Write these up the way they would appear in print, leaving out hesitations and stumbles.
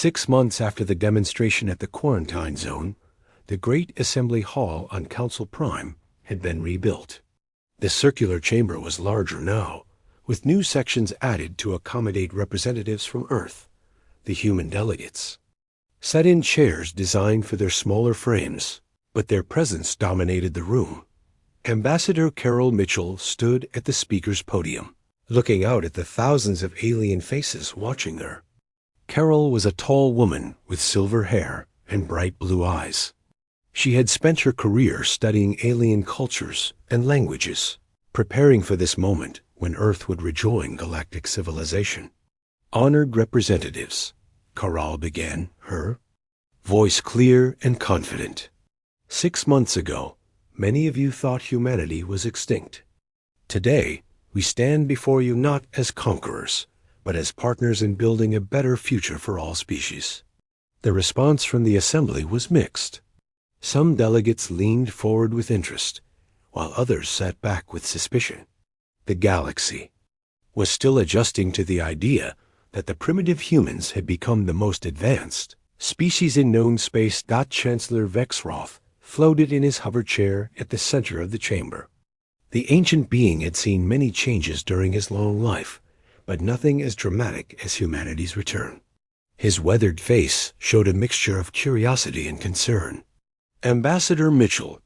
6 months after the demonstration at the quarantine zone, the Great Assembly Hall on Council Prime had been rebuilt. The circular chamber was larger now, with new sections added to accommodate representatives from Earth, the human delegates. Sat in chairs designed for their smaller frames, but their presence dominated the room. Ambassador Carol Mitchell stood at the speaker's podium, looking out at the thousands of alien faces watching her. Carol was a tall woman with silver hair and bright blue eyes. She had spent her career studying alien cultures and languages, preparing for this moment when Earth would rejoin galactic civilization. Honored representatives, Carol began, her voice clear and confident. 6 months ago, many of you thought humanity was extinct. Today, we stand before you not as conquerors, but as partners in building a better future for all species. The response from the assembly was mixed. Some delegates leaned forward with interest, while others sat back with suspicion. The galaxy was still adjusting to the idea that the primitive humans had become the most advanced species in known space. Chancellor Vexroth floated in his hover chair at the center of the chamber. The ancient being had seen many changes during his long life, but nothing as dramatic as humanity's return. His weathered face showed a mixture of curiosity and concern. Ambassador Mitchell,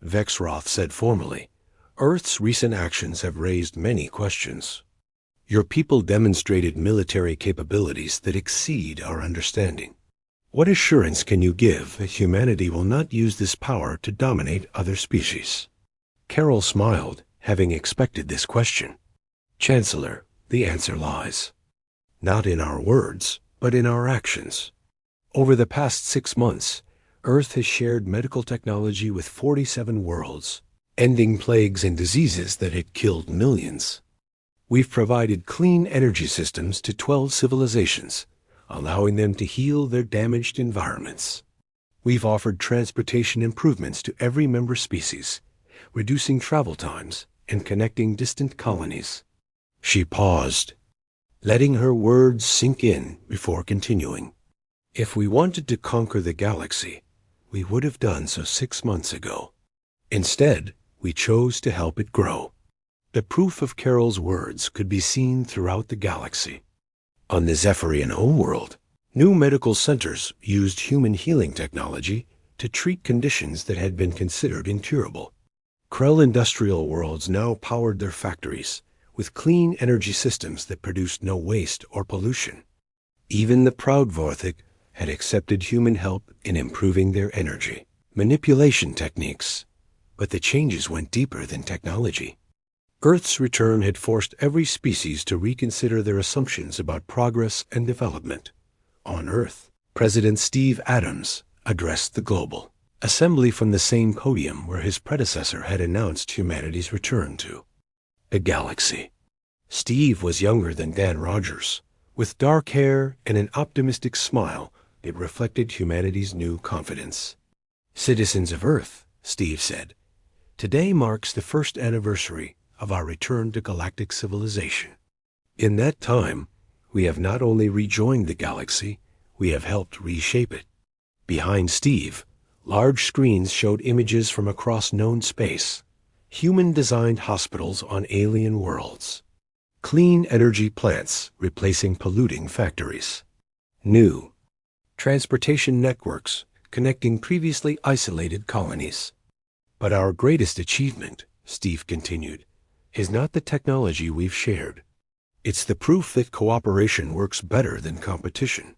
Vexroth said formally, Earth's recent actions have raised many questions. Your people demonstrated military capabilities that exceed our understanding. What assurance can you give that humanity will not use this power to dominate other species? Carol smiled, having expected this question. Chancellor, the answer lies not in our words, but in our actions. Over the past 6 months, Earth has shared medical technology with 47 worlds, ending plagues and diseases that had killed millions. We've provided clean energy systems to 12 civilizations, allowing them to heal their damaged environments. We've offered transportation improvements to every member species, reducing travel times and connecting distant colonies. She paused, letting her words sink in before continuing. If we wanted to conquer the galaxy, we would have done so 6 months ago. Instead, we chose to help it grow. The proof of Carol's words could be seen throughout the galaxy. On the Zephyrian homeworld, new medical centers used human healing technology to treat conditions that had been considered incurable. Krell industrial worlds now powered their factories with clean energy systems that produced no waste or pollution. Even the proud Vorthik had accepted human help in improving their energy manipulation techniques, but the changes went deeper than technology. Earth's return had forced every species to reconsider their assumptions about progress and development. On Earth, President Steve Adams addressed the global assembly from the same podium where his predecessor had announced humanity's return to the galaxy. Steve was younger than Dan Rogers, with dark hair and an optimistic smile that reflected humanity's new confidence. Citizens of Earth, Steve said, today marks the first anniversary of our return to galactic civilization. In that time, we have not only rejoined the galaxy, we have helped reshape it. Behind Steve, large screens showed images from across known space, human-designed hospitals on alien worlds, clean energy plants replacing polluting factories, new transportation networks connecting previously isolated colonies. But our greatest achievement, Steve continued, is not the technology we've shared. It's the proof that cooperation works better than competition.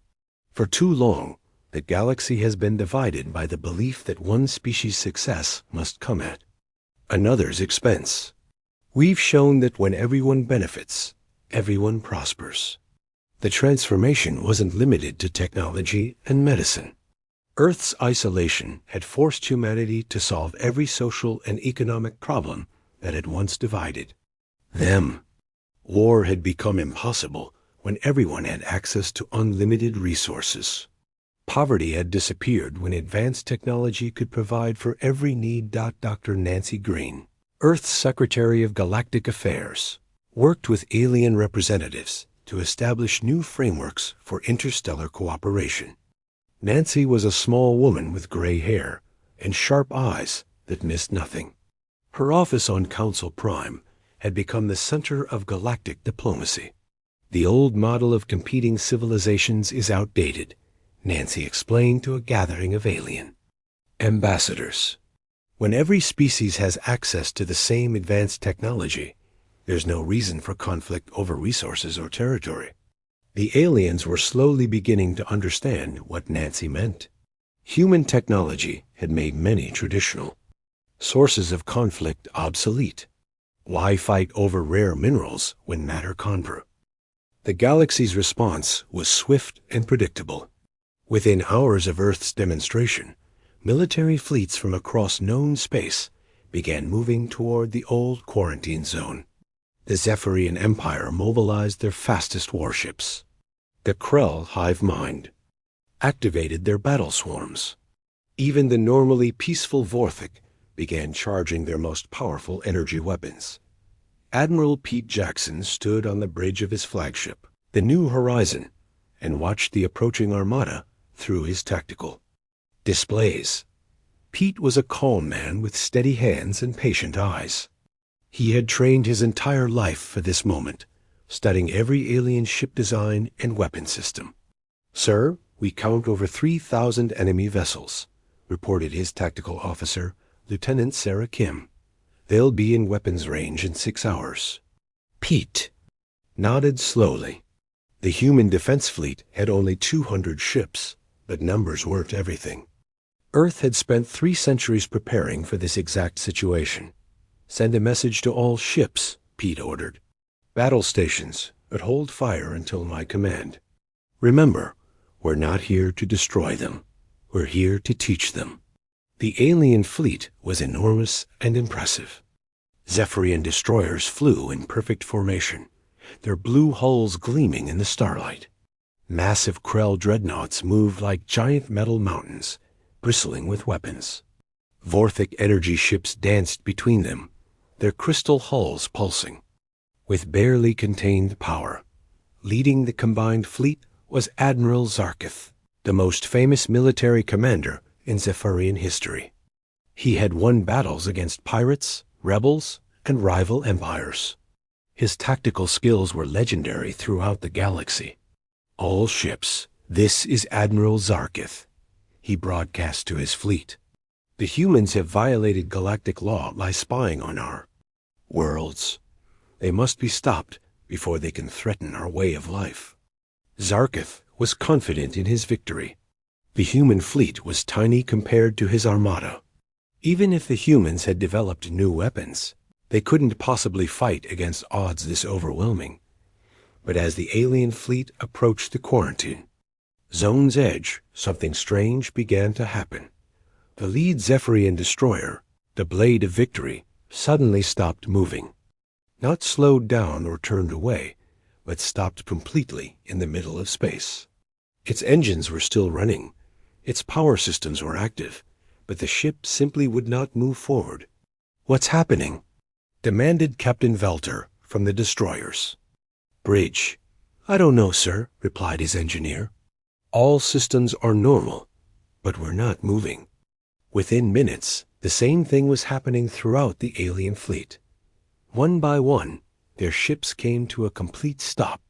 For too long, the galaxy has been divided by the belief that one species' success must come at another's expense. We've shown that when everyone benefits, everyone prospers. The transformation wasn't limited to technology and medicine. Earth's isolation had forced humanity to solve every social and economic problem that had once divided them. War had become impossible when everyone had access to unlimited resources. Poverty had disappeared when advanced technology could provide for every need. Dr. Nancy Green, Earth's Secretary of Galactic Affairs, worked with alien representatives to establish new frameworks for interstellar cooperation. Nancy was a small woman with gray hair and sharp eyes that missed nothing. Her office on Council Prime had become the center of galactic diplomacy. The old model of competing civilizations is outdated, Nancy explained to a gathering of alien ambassadors. When every species has access to the same advanced technology, there's no reason for conflict over resources or territory. The aliens were slowly beginning to understand what Nancy meant. Human technology had made many traditional sources of conflict obsolete. Why fight over rare minerals when matter converge? The galaxy's response was swift and predictable. Within hours of Earth's demonstration, military fleets from across known space began moving toward the old quarantine zone. The Zephyrian Empire mobilized their fastest warships. The Krell hive mind activated their battle swarms. Even the normally peaceful Vorthik began charging their most powerful energy weapons. Admiral Pete Jackson stood on the bridge of his flagship, the New Horizon, and watched the approaching armada through his tactical displays. Pete was a calm man with steady hands and patient eyes. He had trained his entire life for this moment, studying every alien ship design and weapon system. "Sir, we count over 3,000 enemy vessels," reported his tactical officer, Lieutenant Sarah Kim. "They'll be in weapons range in 6 hours." Pete nodded slowly. The human defense fleet had only 200 ships, but numbers weren't everything. Earth had spent 3 centuries preparing for this exact situation. "Send a message to all ships," Pete ordered. "Battle stations, but hold fire until my command. Remember, we're not here to destroy them. We're here to teach them." The alien fleet was enormous and impressive. Zephyrian destroyers flew in perfect formation, their blue hulls gleaming in the starlight. Massive Krell dreadnoughts moved like giant metal mountains, bristling with weapons. Vorthik energy ships danced between them, their crystal hulls pulsing. With barely contained power, leading the combined fleet was Admiral Zarkith, the most famous military commander in Zephyrian history. He had won battles against pirates, rebels, and rival empires. His tactical skills were legendary throughout the galaxy. "All ships, this is Admiral Zarkith," he broadcast to his fleet. "The humans have violated galactic law by spying on our worlds. They must be stopped before they can threaten our way of life." Zarkith was confident in his victory. The human fleet was tiny compared to his armada. Even if the humans had developed new weapons, they couldn't possibly fight against odds this overwhelming. But as the alien fleet approached the quarantine zone's edge, something strange began to happen. The lead Zephyrian destroyer, the Blade of Victory, suddenly stopped moving. Not slowed down or turned away, but stopped completely in the middle of space. Its engines were still running, its power systems were active, but the ship simply would not move forward. "What's happening?" demanded Captain Velter from the destroyers. "Bridge." "I don't know, sir," replied his engineer. "All systems are normal, but we're not moving." Within minutes, the same thing was happening throughout the alien fleet. One by one, their ships came to a complete stop.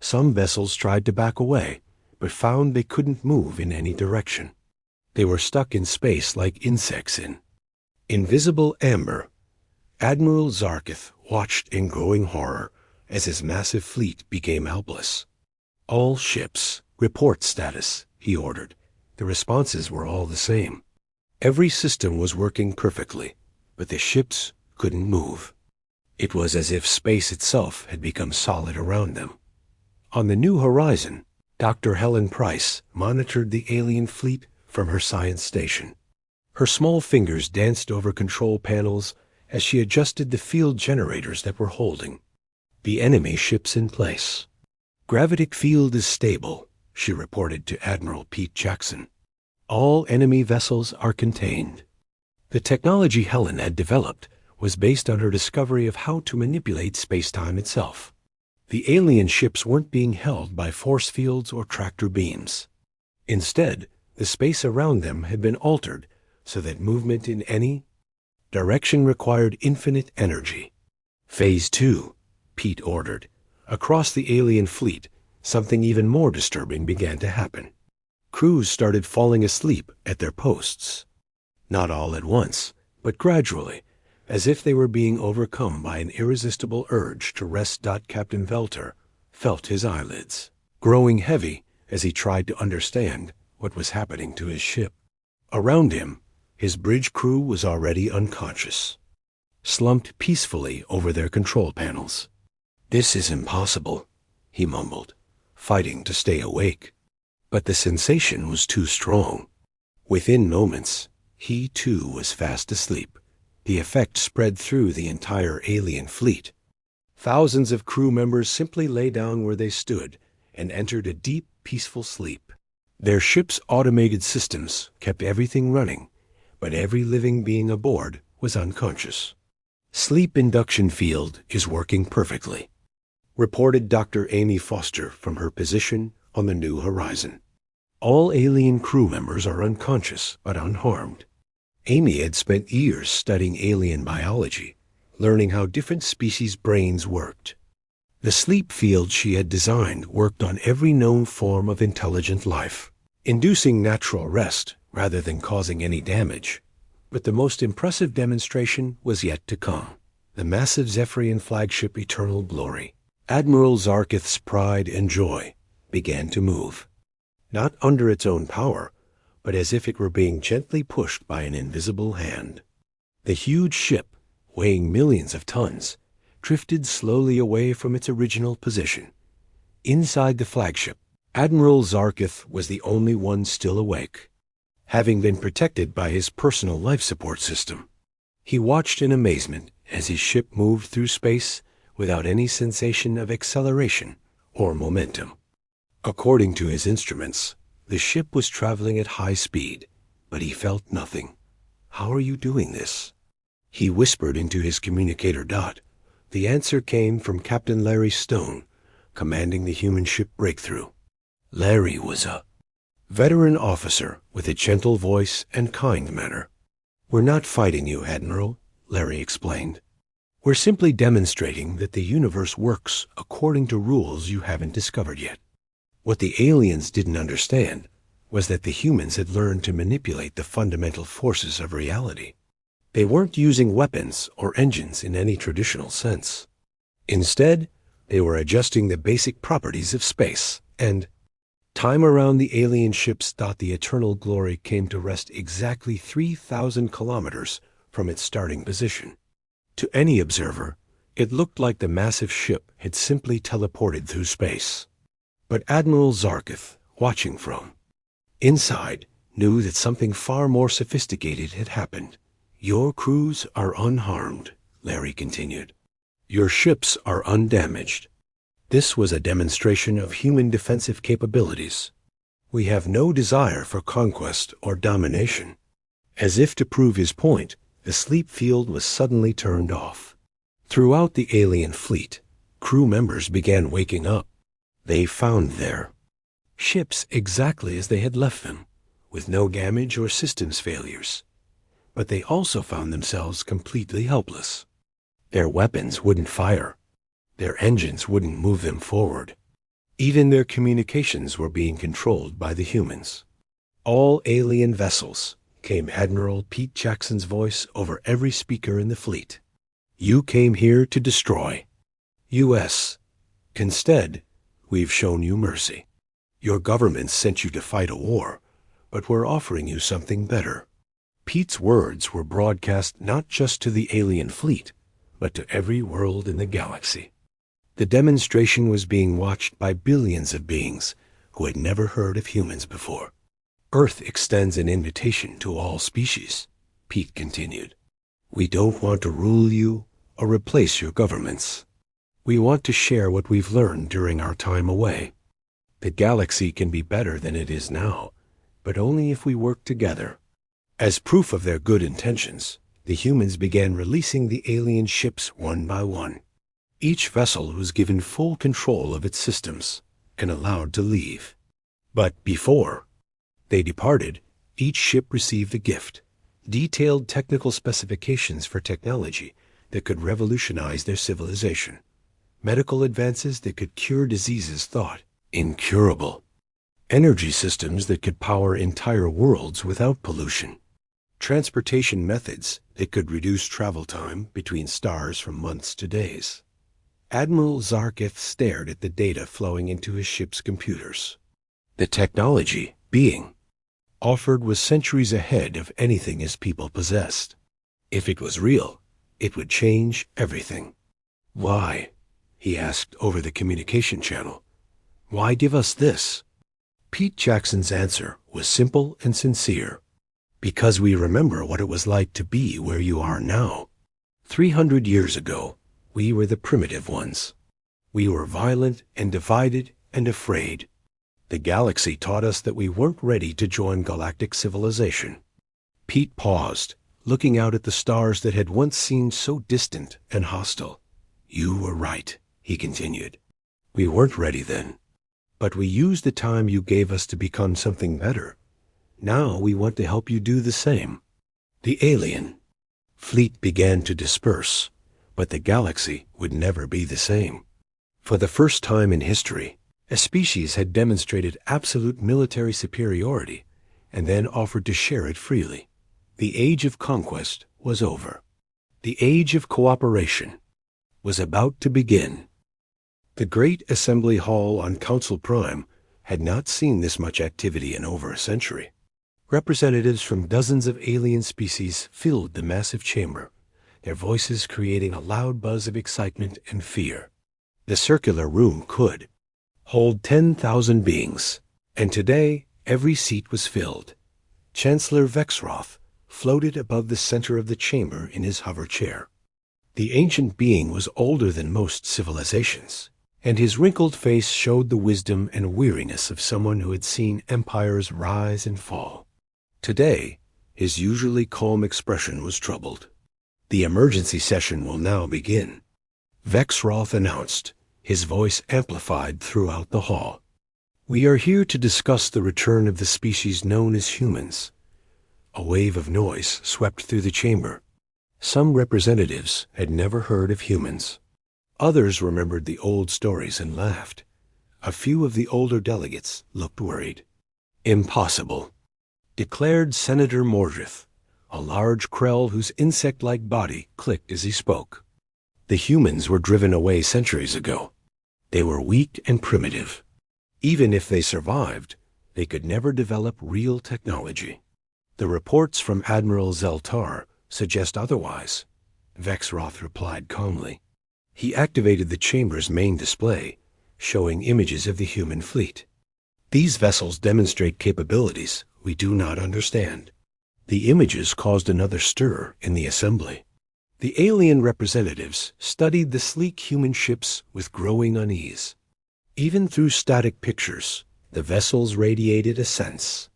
Some vessels tried to back away, but found they couldn't move in any direction. They were stuck in space like insects in invisible amber. Admiral Zarkith watched in growing horror as his massive fleet became helpless. "All ships, report status," he ordered. The responses were all the same. Every system was working perfectly, but the ships couldn't move. It was as if space itself had become solid around them. On the New Horizon, Dr. Helen Price monitored the alien fleet from her science station. Her small fingers danced over control panels as she adjusted the field generators that were holding the enemy ships in place. "Gravitic field is stable," she reported to Admiral Pete Jackson. "All enemy vessels are contained." The technology Helen had developed was based on her discovery of how to manipulate space-time itself. The alien ships weren't being held by force fields or tractor beams. Instead, the space around them had been altered so that movement in any direction required infinite energy. Phase 2, Pete ordered. Across the alien fleet, something even more disturbing began to happen. Crews started falling asleep at their posts. Not all at once, but gradually, as if they were being overcome by an irresistible urge to rest. Captain Velter felt his eyelids growing heavy as he tried to understand what was happening to his ship. Around him, his bridge crew was already unconscious, slumped peacefully over their control panels. "This is impossible," he mumbled, fighting to stay awake. But the sensation was too strong. Within moments, he too was fast asleep. The effect spread through the entire alien fleet. Thousands of crew members simply lay down where they stood and entered a deep, peaceful sleep. Their ship's automated systems kept everything running, but every living being aboard was unconscious. "Sleep induction field is working perfectly," reported Dr. Amy Foster from her position on the New Horizon. "All alien crew members are unconscious but unharmed." Amy had spent years studying alien biology, learning how different species' brains worked. The sleep field she had designed worked on every known form of intelligent life, inducing natural rest rather than causing any damage. But the most impressive demonstration was yet to come. The massive Zephyrian flagship Eternal Glory, Admiral Zarkith's pride and joy, began to move. Not under its own power, but as if it were being gently pushed by an invisible hand. The huge ship, weighing millions of tons, drifted slowly away from its original position. Inside the flagship, Admiral Zarkith was the only one still awake, having been protected by his personal life support system. He watched in amazement as his ship moved through space without any sensation of acceleration or momentum. According to his instruments, the ship was traveling at high speed, but he felt nothing. "How are you doing this?" He whispered into his communicator dot. The answer came from Captain Larry Stone, commanding the human ship Breakthrough. Larry was a veteran officer with a gentle voice and kind manner. "We're not fighting you, Admiral," Larry explained. "We're simply demonstrating that the universe works according to rules you haven't discovered yet." What the aliens didn't understand was that the humans had learned to manipulate the fundamental forces of reality. They weren't using weapons or engines in any traditional sense. Instead, they were adjusting the basic properties of space, and time around the alien ships. The Eternal Glory came to rest exactly 3,000 kilometers from its starting position. To any observer, it looked like the massive ship had simply teleported through space. But Admiral Zarkith, watching from inside, knew that something far more sophisticated had happened. "Your crews are unharmed," Larry continued. "Your ships are undamaged. This was a demonstration of human defensive capabilities. We have no desire for conquest or domination." As if to prove his point, the sleep field was suddenly turned off. Throughout the alien fleet, crew members began waking up. They found their ships exactly as they had left them, with no damage or systems failures. But they also found themselves completely helpless. Their weapons wouldn't fire. Their engines wouldn't move them forward. Even their communications were being controlled by the humans. "All alien vessels," came Admiral Pete Jackson's voice over every speaker in the fleet. "You came here to destroy U.S. Instead, we've shown you mercy. Your government sent you to fight a war, but we're offering you something better." Pete's words were broadcast not just to the alien fleet, but to every world in the galaxy. The demonstration was being watched by billions of beings who had never heard of humans before. "Earth extends an invitation to all species," Pete continued. "We don't want to rule you or replace your governments. We want to share what we've learned during our time away. The galaxy can be better than it is now, but only if we work together." As proof of their good intentions, the humans began releasing the alien ships one by one. Each vessel was given full control of its systems and allowed to leave. But before they departed, each ship received a gift, detailed technical specifications for technology that could revolutionize their civilization, medical advances that could cure diseases thought incurable, energy systems that could power entire worlds without pollution, transportation methods that could reduce travel time between stars from months to days. Admiral Zarkith stared at the data flowing into his ship's computers. The technology being offered was centuries ahead of anything his people possessed. If it was real, it would change everything. Why? He asked over the communication channel. Why give us this? Pete Jackson's answer was simple and sincere. Because we remember what it was like to be where you are now. 300 years ago, we were the primitive ones. We were violent and divided and afraid. The galaxy taught us that we weren't ready to join galactic civilization. Pete paused, looking out at the stars that had once seemed so distant and hostile. You were right, he continued. We weren't ready then. But we used the time you gave us to become something better. Now we want to help you do the same. The alien fleet began to disperse, but the galaxy would never be the same. For the first time in history, a species had demonstrated absolute military superiority and then offered to share it freely. The age of conquest was over. The age of cooperation was about to begin. The great assembly hall on Council Prime had not seen this much activity in over a century. Representatives from dozens of alien species filled the massive chamber, their voices creating a loud buzz of excitement and fear. The circular room could hold 10,000 beings, and today every seat was filled. Chancellor Vexroth floated above the center of the chamber in his hover chair. The ancient being was older than most civilizations, and his wrinkled face showed the wisdom and weariness of someone who had seen empires rise and fall. Today, his usually calm expression was troubled. The emergency session will now begin, Vexroth announced, his voice amplified throughout the hall. We are here to discuss the return of the species known as humans. A wave of noise swept through the chamber. Some representatives had never heard of humans. Others remembered the old stories and laughed. A few of the older delegates looked worried. Impossible, declared Senator Mordrith, a large Krell whose insect-like body clicked as he spoke. The humans were driven away centuries ago. They were weak and primitive. Even if they survived, they could never develop real technology. The reports from Admiral Zeltar suggest otherwise, Vexroth replied calmly. He activated the chamber's main display, showing images of the human fleet. These vessels demonstrate capabilities we do not understand. The images caused another stir in the assembly. The alien representatives studied the sleek human ships with growing unease. Even through static pictures, the vessels radiated a sense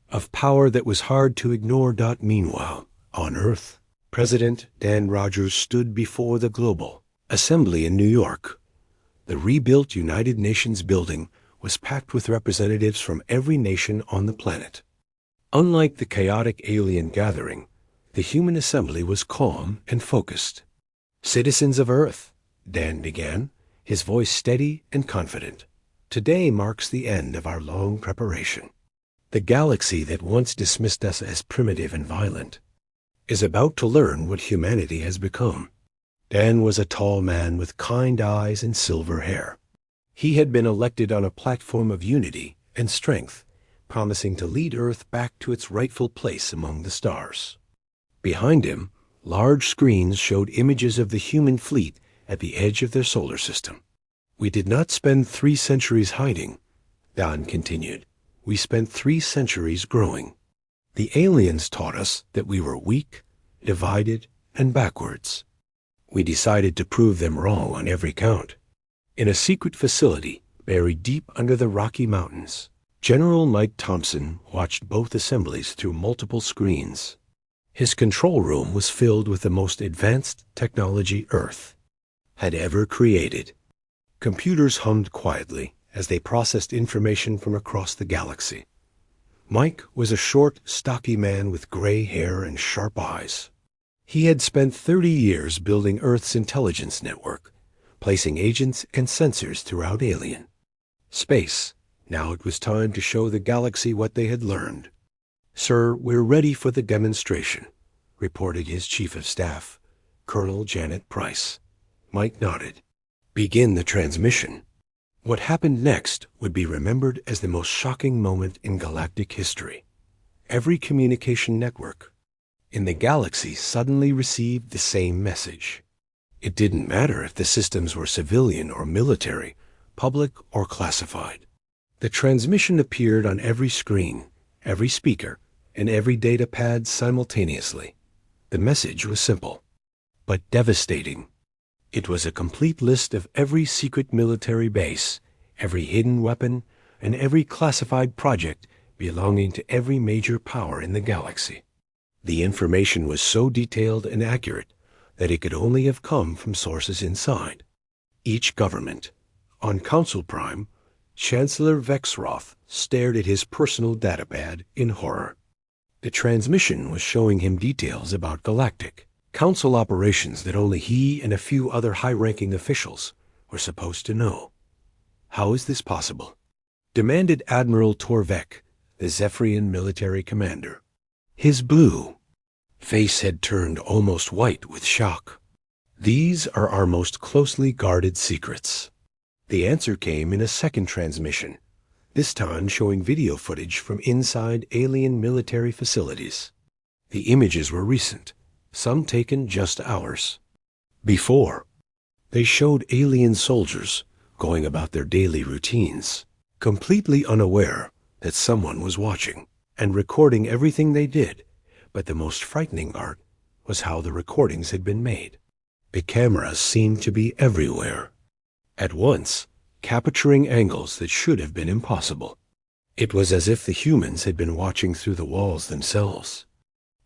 of power that was hard to ignore. Meanwhile, on Earth, President Dan Rogers stood before the Global Assembly in New York. The rebuilt United Nations building was packed with representatives from every nation on the planet. Unlike the chaotic alien gathering, the human assembly was calm and focused. Citizens of Earth, Dan began, his voice steady and confident. Today marks the end of our long preparation. The galaxy that once dismissed us as primitive and violent is about to learn what humanity has become. Dan was a tall man with kind eyes and silver hair. He had been elected on a platform of unity and strength, promising to lead Earth back to its rightful place among the stars. Behind him, large screens showed images of the human fleet at the edge of their solar system. We did not spend 3 centuries hiding, Dan continued. We spent 3 centuries growing. The aliens taught us that we were weak, divided, and backwards. We decided to prove them wrong on every count. In a secret facility buried deep under the Rocky Mountains, General Mike Thompson watched both assemblies through multiple screens. His control room was filled with the most advanced technology Earth had ever created. Computers hummed quietly as they processed information from across the galaxy. Mike was a short, stocky man with gray hair and sharp eyes. He had spent 30 years building Earth's intelligence network, placing agents and sensors throughout alien space. Now it was time to show the galaxy what they had learned. "Sir, we're ready for the demonstration," reported his chief of staff, Colonel Janet Price. Mike nodded. "Begin the transmission." What happened next would be remembered as the most shocking moment in galactic history. Every communication network in the galaxy suddenly received the same message. It didn't matter if the systems were civilian or military, public or classified. The transmission appeared on every screen, every speaker, and every data pad simultaneously. The message was simple, but devastating. It was a complete list of every secret military base, every hidden weapon, and every classified project belonging to every major power in the galaxy. The information was so detailed and accurate that it could only have come from sources inside each government. On Council Prime, Chancellor Vexroth stared at his personal datapad in horror. The transmission was showing him details about Galactic Council operations that only he and a few other high-ranking officials were supposed to know. "How is this possible?" demanded Admiral Torvek, the Zephyrian military commander. His blue face had turned almost white with shock. "These are our most closely guarded secrets." The answer came in a second transmission, this time showing video footage from inside alien military facilities. The images were recent, some taken just hours before. They showed alien soldiers going about their daily routines, completely unaware that someone was watching and recording everything they did. But the most frightening part was how the recordings had been made. The cameras seemed to be everywhere at once, capturing angles that should have been impossible. It was as if the humans had been watching through the walls themselves.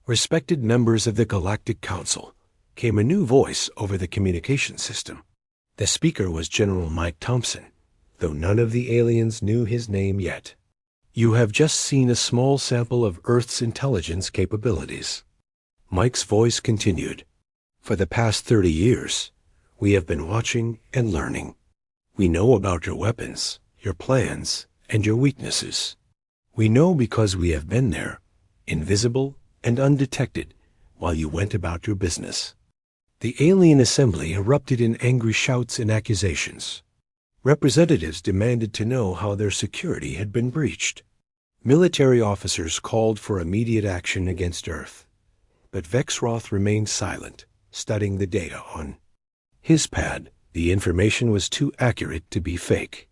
Respected members of the Galactic Council, came a new voice over the communication system. The speaker was General Mike Thompson, though none of the aliens knew his name yet. "You have just seen a small sample of Earth's intelligence capabilities." Mike's voice continued. "For the past 30 years, we have been watching and learning. We know about your weapons, your plans, and your weaknesses. We know because we have been there, invisible and undetected, while you went about your business." The alien assembly erupted in angry shouts and accusations. Representatives demanded to know how their security had been breached. Military officers called for immediate action against Earth. But Vexroth remained silent, studying the data on his pad. The information was too accurate to be fake.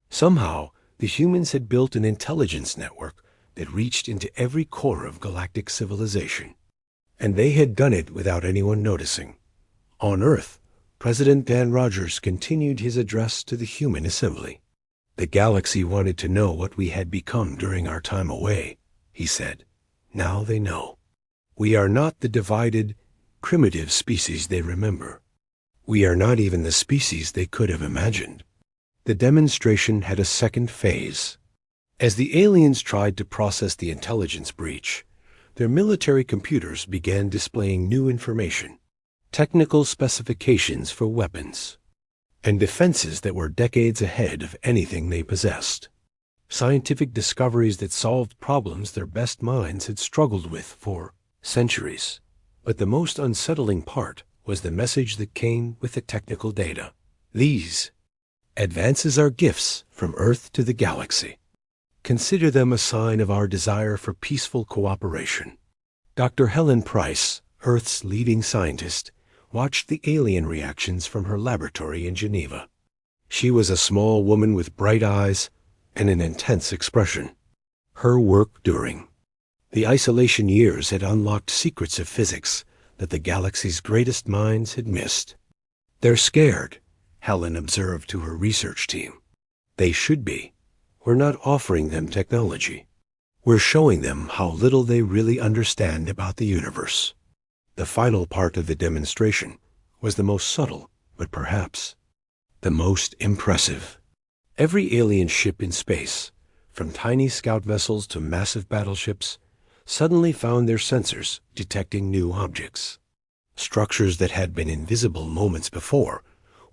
Somehow, the humans had built an intelligence network that reached into every core of galactic civilization. And they had done it without anyone noticing. On Earth, President Dan Rogers continued his address to the human assembly. "The galaxy wanted to know what we had become during our time away," he said. "Now they know. We are not the divided, primitive species they remember. We are not even the species they could have imagined." The demonstration had a second phase. As the aliens tried to process the intelligence breach, their military computers began displaying new information, technical specifications for weapons, and defenses that were decades ahead of anything they possessed. Scientific discoveries that solved problems their best minds had struggled with for centuries. But the most unsettling part was the message that came with the technical data. "These advances are gifts from Earth to the galaxy. Consider them a sign of our desire for peaceful cooperation." Dr. Helen Price, Earth's leading scientist, watched the alien reactions from her laboratory in Geneva. She was a small woman with bright eyes and an intense expression. Her work during the isolation years had unlocked secrets of physics that the galaxy's greatest minds had missed. "They're scared," Helen observed to her research team. "They should be. We're not offering them technology. We're showing them how little they really understand about the universe." The final part of the demonstration was the most subtle but perhaps the most impressive. Every alien ship in space, from tiny scout vessels to massive battleships, suddenly found their sensors detecting new objects. Structures that had been invisible moments before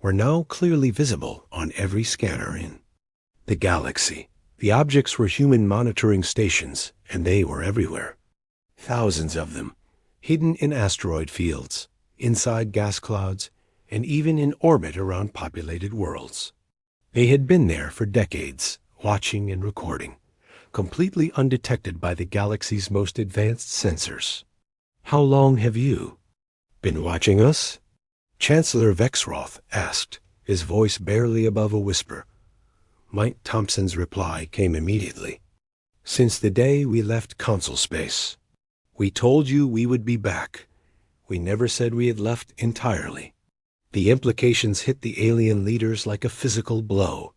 were now clearly visible on every scanner in the galaxy. The objects were human monitoring stations, and they were everywhere. Thousands of them, hidden in asteroid fields, inside gas clouds, and even in orbit around populated worlds. They had been there for decades, watching and recording, completely undetected by the galaxy's most advanced sensors. "How long have you been watching us?" Chancellor Vexroth asked, his voice barely above a whisper. Mike Thompson's reply came immediately. "Since the day we left console space. We told you we would be back. We never said we had left entirely." The implications hit the alien leaders like a physical blow.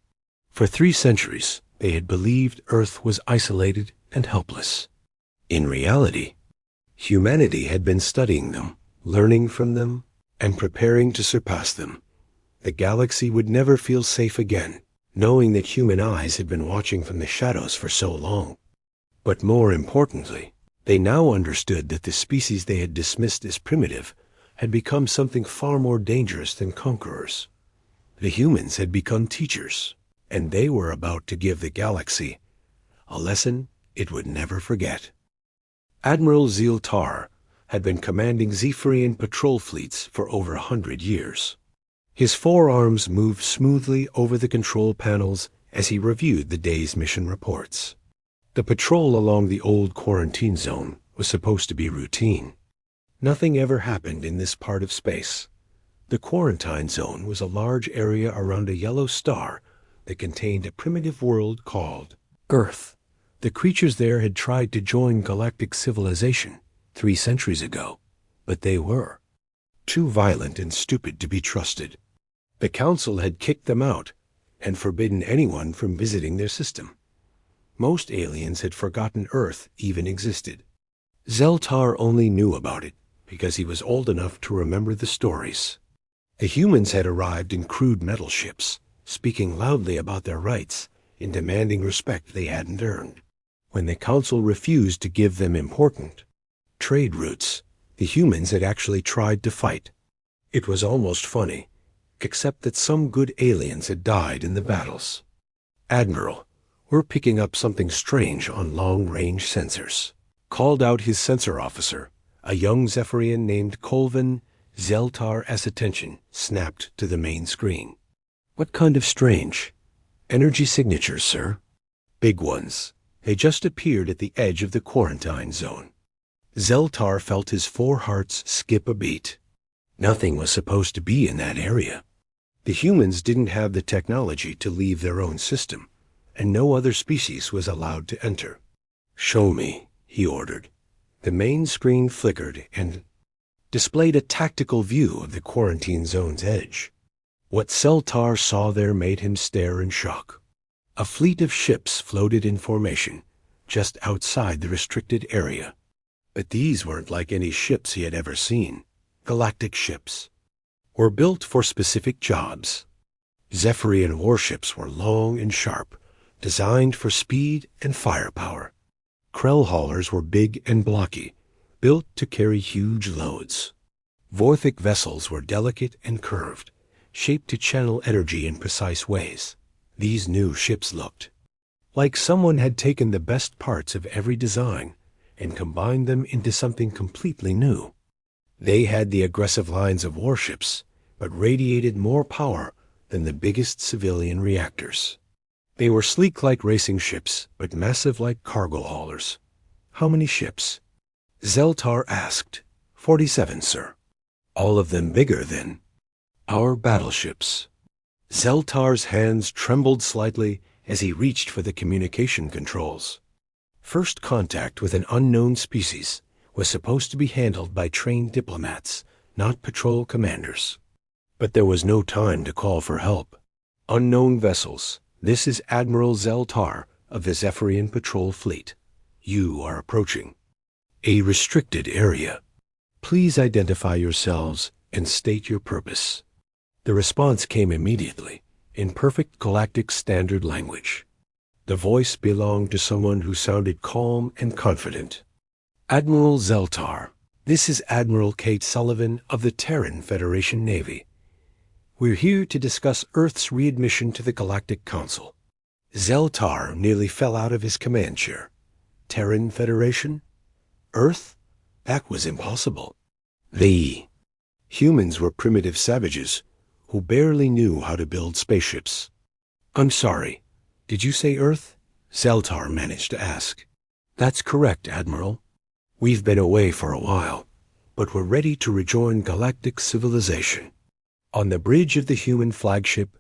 For 3 centuries, they had believed Earth was isolated and helpless. In reality, humanity had been studying them, learning from them, and preparing to surpass them. The galaxy would never feel safe again, knowing that human eyes had been watching from the shadows for so long. But more importantly, they now understood that the species they had dismissed as primitive had become something far more dangerous than conquerors. The humans had become teachers, and they were about to give the galaxy a lesson it would never forget. Admiral Ziltar had been commanding Zephyrian patrol fleets for over 100 years. His forearms moved smoothly over the control panels as he reviewed the day's mission reports. The patrol along the old quarantine zone was supposed to be routine. Nothing ever happened in this part of space. The quarantine zone was a large area around a yellow star that contained a primitive world called Earth. The creatures there had tried to join galactic civilization 3 centuries ago, but they were too violent and stupid to be trusted. The Council had kicked them out and forbidden anyone from visiting their system. Most aliens had forgotten Earth even existed. Zeltar only knew about it because he was old enough to remember the stories. The humans had arrived in crude metal ships, speaking loudly about their rights and demanding respect they hadn't earned. When the Council refused to give them important trade routes, the humans had actually tried to fight. It was almost funny, except that some good aliens had died in the battles. "Admiral, we're picking up something strange on long-range sensors," called out his sensor officer, a young Zephyrian named Colvin. Zeltar's attention snapped to the main screen. "What kind of strange?" "Energy signatures, sir. Big ones. They just appeared at the edge of the quarantine zone." Zeltar felt his 4 hearts skip a beat. Nothing was supposed to be in that area. The humans didn't have the technology to leave their own system, and no other species was allowed to enter. "Show me," he ordered. The main screen flickered and displayed a tactical view of the quarantine zone's edge. What Zeltar saw there made him stare in shock. A fleet of ships floated in formation just outside the restricted area. But these weren't like any ships he had ever seen. Galactic ships were built for specific jobs. Zephyrian warships were long and sharp, designed for speed and firepower. Krell haulers were big and blocky, built to carry huge loads. Vorthic vessels were delicate and curved, shaped to channel energy in precise ways. These new ships looked like someone had taken the best parts of every design and combined them into something completely new. They had the aggressive lines of warships, but radiated more power than the biggest civilian reactors. They were sleek like racing ships, but massive like cargo haulers. "How many ships?" Zeltar asked. 47, sir." "All of them bigger than our battleships." Zeltar's hands trembled slightly as he reached for the communication controls. First contact with an unknown species was supposed to be handled by trained diplomats, not patrol commanders. But there was no time to call for help. "Unknown vessels, this is Admiral Zeltar of the Zephyrian Patrol Fleet. You are approaching a restricted area. Please identify yourselves and state your purpose." The response came immediately, in perfect galactic standard language. The voice belonged to someone who sounded calm and confident. Admiral Zeltar, this is Admiral Kate Sullivan of the Terran Federation Navy. We're here to discuss Earth's readmission to the Galactic Council. Zeltar nearly fell out of his command chair. Terran Federation? Earth? That was impossible. The humans were primitive savages who barely knew how to build spaceships. I'm sorry, did you say Earth? Zeltar managed to ask. That's correct, Admiral. We've been away for a while, but we're ready to rejoin galactic civilization. On the bridge of the human flagship,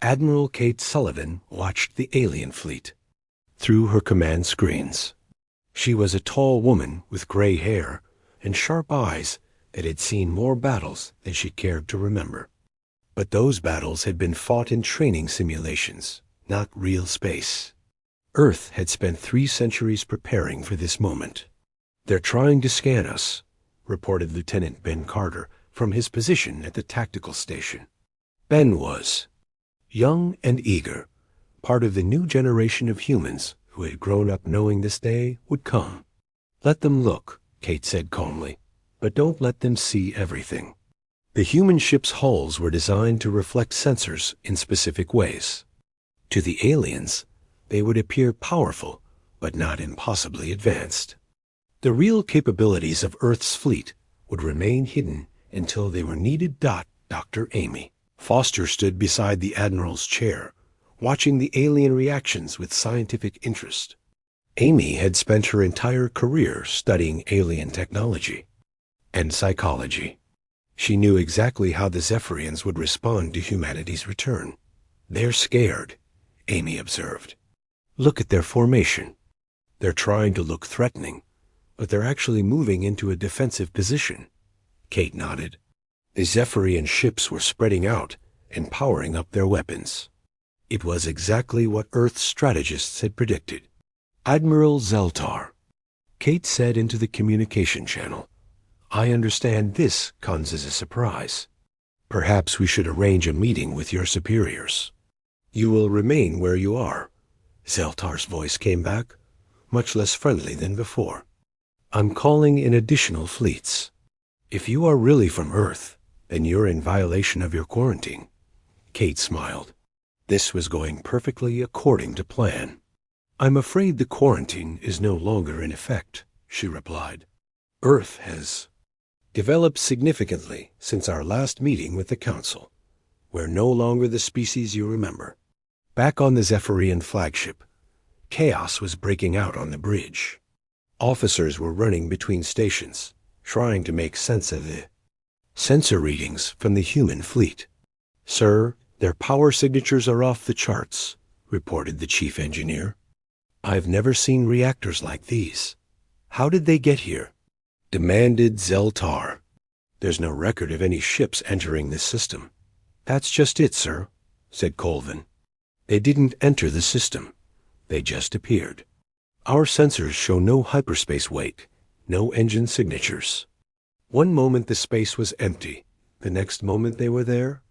Admiral Kate Sullivan watched the alien fleet through her command screens. She was a tall woman with gray hair and sharp eyes that had seen more battles than she cared to remember. But those battles had been fought in training simulations, not real space. Earth had spent 3 centuries preparing for this moment. They're trying to scan us, reported Lieutenant Ben Carter from his position at the tactical station. Ben was young and eager, part of the new generation of humans who had grown up knowing this day would come. Let them look, Kate said calmly, but don't let them see everything. The human ship's hulls were designed to reflect sensors in specific ways. To the aliens, they would appear powerful, but not impossibly advanced. The real capabilities of Earth's fleet would remain hidden until they were needed. Dr. Amy Foster stood beside the Admiral's chair, watching the alien reactions with scientific interest. Amy had spent her entire career studying alien technology and psychology. She knew exactly how the Zephyrians would respond to humanity's return. They're scared, Amy observed. Look at their formation. They're trying to look threatening, but they're actually moving into a defensive position. Kate nodded. The Zephyrian ships were spreading out and powering up their weapons. It was exactly what Earth's strategists had predicted. Admiral Zeltar, Kate said into the communication channel, I understand this comes as a surprise. Perhaps we should arrange a meeting with your superiors. You will remain where you are. Zeltar's voice came back, much less friendly than before. I'm calling in additional fleets. If you are really from Earth, then you're in violation of your quarantine. Kate smiled. This was going perfectly according to plan. I'm afraid the quarantine is no longer in effect, she replied. Earth has developed significantly since our last meeting with the Council. We're no longer the species you remember. Back on the Zephyrian flagship, chaos was breaking out on the bridge. Officers were running between stations, trying to make sense of the sensor readings from the human fleet. Sir, their power signatures are off the charts, reported the chief engineer. I've never seen reactors like these. How did they get here? Demanded Zeltar. There's no record of any ships entering this system. That's just it, sir, said Colvin. They didn't enter the system. They just appeared. Our sensors show no hyperspace wake, no engine signatures. One moment the space was empty. The next moment they were there.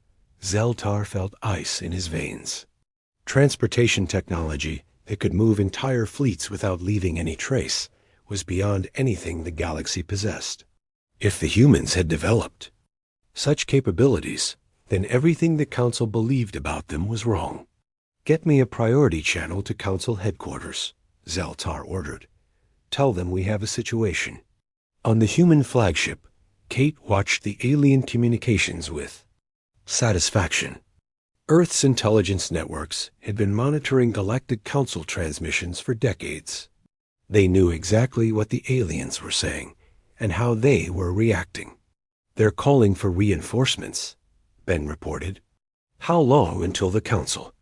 Zeltar felt ice in his veins. Transportation technology that could move entire fleets without leaving any trace was beyond anything the galaxy possessed. If the humans had developed such capabilities, then everything the Council believed about them was wrong. Get me a priority channel to Council headquarters, Zeltar ordered. Tell them we have a situation. On the human flagship, Kate watched the alien communications with satisfaction. Earth's intelligence networks had been monitoring Galactic Council transmissions for decades. They knew exactly what the aliens were saying and how they were reacting. They're calling for reinforcements, Ben reported. How long until the Council?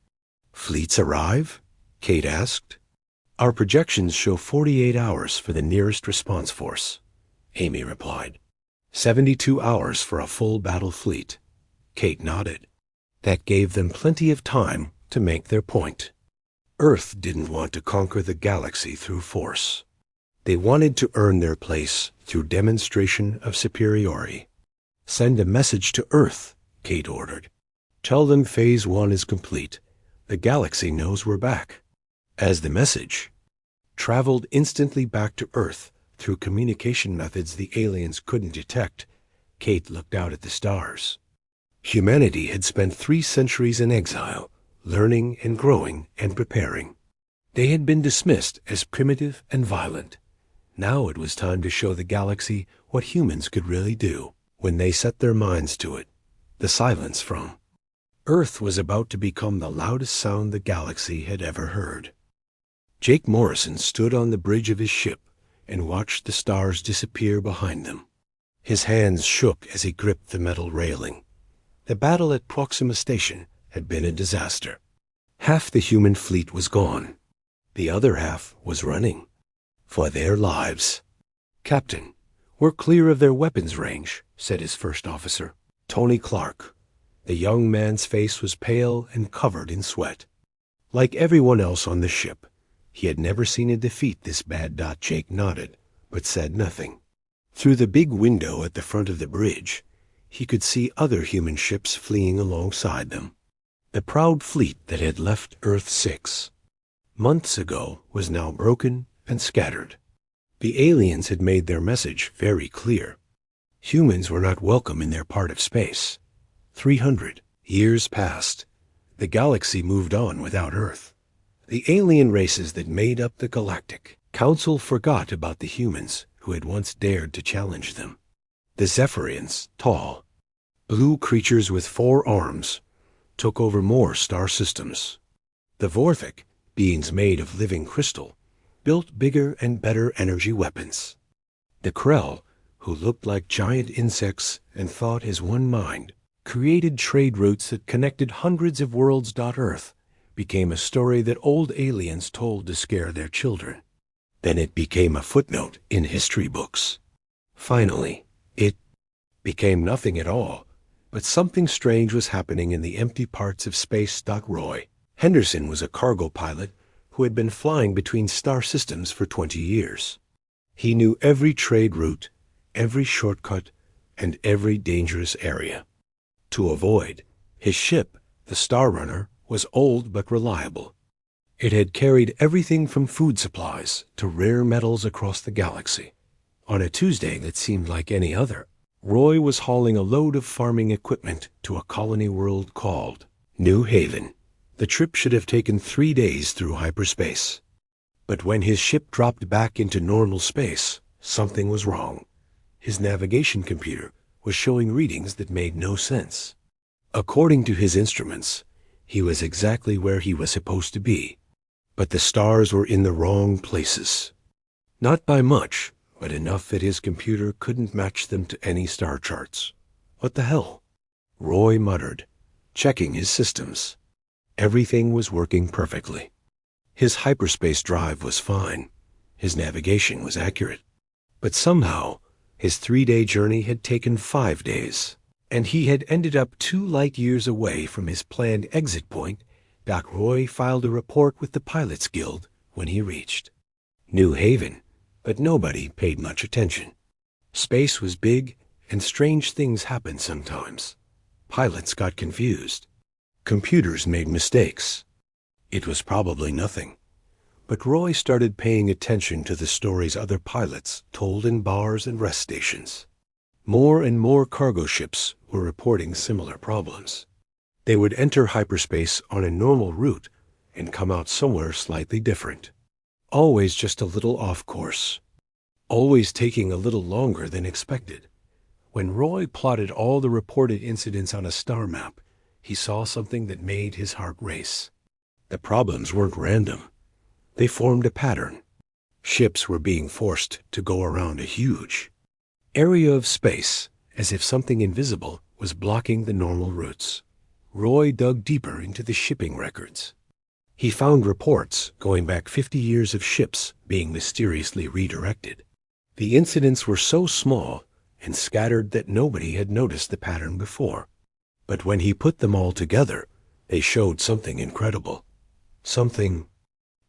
Fleets arrive? Kate asked. Our projections show 48 hours for the nearest response force, Amy replied. 72 hours for a full battle fleet. Kate nodded. That gave them plenty of time to make their point. Earth didn't want to conquer the galaxy through force. They wanted to earn their place through demonstration of superiority. Send a message to Earth, Kate ordered. Tell them Phase 1 is complete. The galaxy knows we're back. As the message traveled instantly back to Earth through communication methods the aliens couldn't detect, Kate looked out at the stars. Humanity had spent 3 centuries in exile, learning and growing and preparing. They had been dismissed as primitive and violent. Now it was time to show the galaxy what humans could really do when they set their minds to it. The silence from Earth was about to become the loudest sound the galaxy had ever heard. Jake Morrison stood on the bridge of his ship and watched the stars disappear behind them. His hands shook as he gripped the metal railing. The battle at Proxima Station had been a disaster. Half the human fleet was gone. The other half was running for their lives. "Captain, we're clear of their weapons range," said his first officer, Tony Clark. The young man's face was pale and covered in sweat. Like everyone else on the ship, he had never seen a defeat this bad. Jake nodded, but said nothing. Through the big window at the front of the bridge, he could see other human ships fleeing alongside them. The proud fleet that had left Earth 6 months ago was now broken and scattered. The aliens had made their message very clear. Humans were not welcome in their part of space. 300 years passed. The galaxy moved on without Earth. The alien races that made up the Galactic Council forgot about the humans who had once dared to challenge them. The Zephyrians, tall, blue creatures with 4 arms, took over more star systems. The Vorthik, beings made of living crystal, built bigger and better energy weapons. The Krell, who looked like giant insects and thought as one mind, created trade routes that connected hundreds of worlds. Earth became a story that old aliens told to scare their children. Then it became a footnote in history books. Finally, it became nothing at all, but something strange was happening in the empty parts of space. Roy Henderson was a cargo pilot who had been flying between star systems for 20 years. He knew every trade route, every shortcut, and every dangerous area to avoid. His ship, the Star Runner, was old but reliable. It had carried everything from food supplies to rare metals across the galaxy. On a Tuesday that seemed like any other, Roy was hauling a load of farming equipment to a colony world called New Haven. The trip should have taken 3 days through hyperspace. But when his ship dropped back into normal space, something was wrong. His navigation computer was showing readings that made no sense. According to his instruments, he was exactly where he was supposed to be. But the stars were in the wrong places. Not by much, but enough that his computer couldn't match them to any star charts. What the hell? Roy muttered, checking his systems. Everything was working perfectly. His hyperspace drive was fine. His navigation was accurate. But somehow, his 3-day journey had taken 5 days, and he had ended up 2 light years away from his planned exit point. Roy filed a report with the Pilots Guild when he reached New Haven, but nobody paid much attention. Space was big, and strange things happened sometimes. Pilots got confused. Computers made mistakes. It was probably nothing. But Roy started paying attention to the stories other pilots told in bars and rest stations. More and more cargo ships were reporting similar problems. They would enter hyperspace on a normal route and come out somewhere slightly different. Always just a little off course. Always taking a little longer than expected. When Roy plotted all the reported incidents on a star map, he saw something that made his heart race. The problems weren't random. They formed a pattern. Ships were being forced to go around a huge area of space, as if something invisible was blocking the normal routes. Roy dug deeper into the shipping records. He found reports going back 50 years of ships being mysteriously redirected. The incidents were so small and scattered that nobody had noticed the pattern before. But when he put them all together, they showed something incredible. Something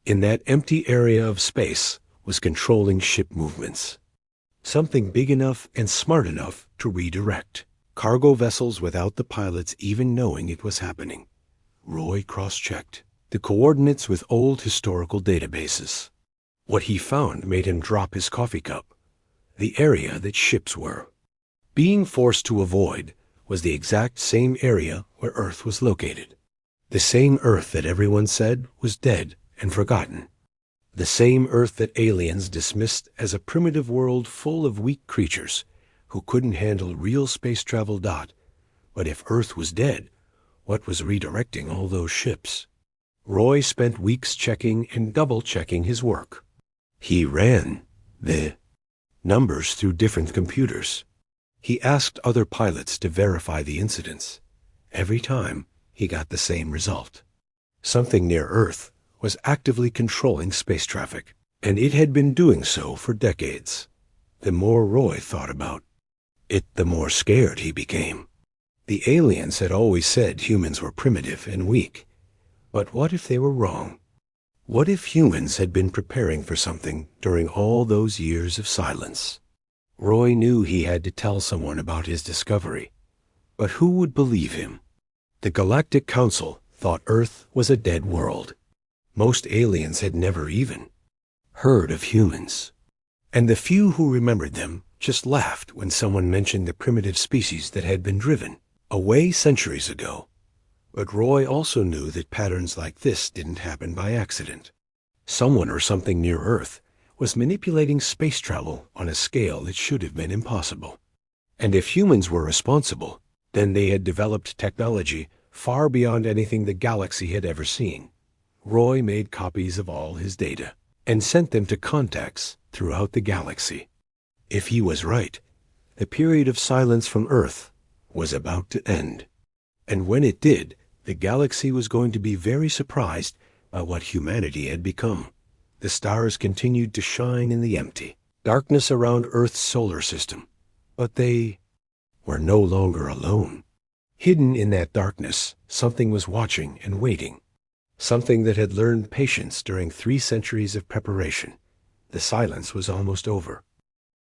in that empty area of space was controlling ship movements. Something big enough and smart enough to redirect. Cargo vessels without the pilots even knowing it was happening. Roy cross-checked the coordinates with old historical databases. What he found made him drop his coffee cup. The area that ships were being forced to avoid was the exact same area where Earth was located. The same Earth that everyone said was dead and forgotten. The same Earth that aliens dismissed as a primitive world full of weak creatures who couldn't handle real space travel. But if Earth was dead, what was redirecting all those ships? Roy spent weeks checking and double-checking his work. He ran the numbers through different computers. He asked other pilots to verify the incidents. Every time, he got the same result. Something near Earth was actively controlling space traffic, and it had been doing so for decades. The more Roy thought about it, the more scared he became. The aliens had always said humans were primitive and weak. But what if they were wrong? What if humans had been preparing for something during all those years of silence? Roy knew he had to tell someone about his discovery. But who would believe him? The Galactic Council thought Earth was a dead world. Most aliens had never even heard of humans. And the few who remembered them just laughed when someone mentioned the primitive species that had been driven away centuries ago. But Roy also knew that patterns like this didn't happen by accident. Someone or something near Earth was manipulating space travel on a scale that should have been impossible. And if humans were responsible, then they had developed technology far beyond anything the galaxy had ever seen. Roy made copies of all his data and sent them to contacts throughout the galaxy. If he was right, the period of silence from Earth was about to end. And when it did, the galaxy was going to be very surprised by what humanity had become. The stars continued to shine in the empty darkness around Earth's solar system, but they were no longer alone. Hidden in that darkness, something was watching and waiting. Something that had learned patience during 3 centuries of preparation. The silence was almost over.